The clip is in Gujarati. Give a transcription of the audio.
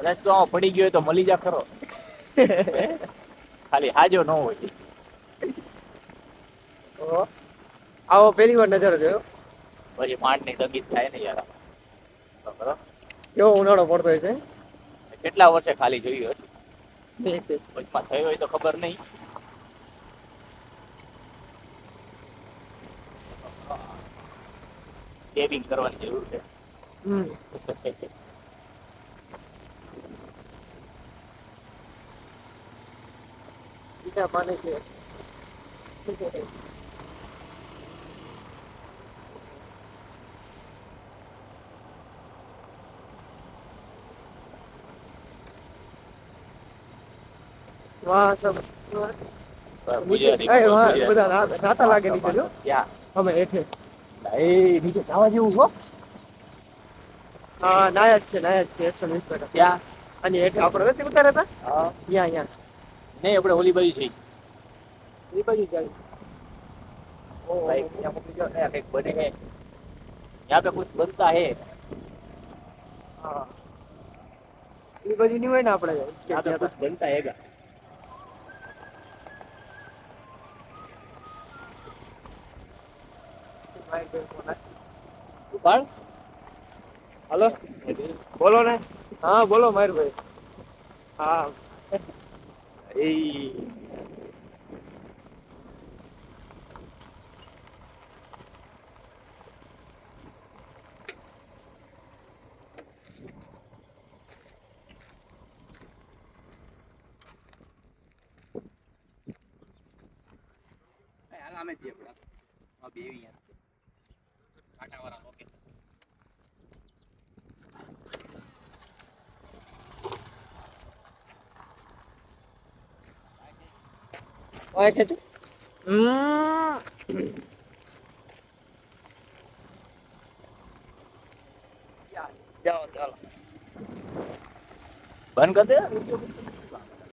કદાચ તો આમાં પડી ગયો હોય તો મળી જા ખરો. હે? ખાલી હાજો ન હોય. ઓહો. આવો પહેલી વાર નજારો જોયો. પછી માંડની તકીદ થાય ને યાર. તો ખરો. કેવો ઉનાળો પડતો હોય છે. કેટલા વર્ષે ખાલી જોયું હશે. બે તે. વચમાં થયો હોય તો ખબર નહીં. સેવિંગ કરવાની જરૂર છે. હમ. બીજા પાને છે. વાહ સબ નીચે ગુજરાતી વાહ ગુજરાતી બધા નાતા લાગે નીચે જો ક્યાં અમે હેઠે એ નીચે જવા જેવું હો. હા નાયક છે 120 મીટર ક્યાં અને હેઠે આપણે નથી ઉતાર્યા હતા હા ત્યાં નહીં આપણે ઓલી બાજુ જઈ એ બાજુ જાય भाई यहाँ पे जो है एक बने हैं यहाँ पे कुछ बनता है હા એ બાજુ ની હોય ને આપણે यहाँ पे ગયા कुछ बनता है હતા ઉપાડ હાલો બોલો ને હા બોલો મયુરભાઈ હા એ હાલ આમે જ છે આપણા બે અહીંયા કાંટાવાળા લોકેશન ઓય ખેંચો જાઓ ચાલો બંધ કરી દે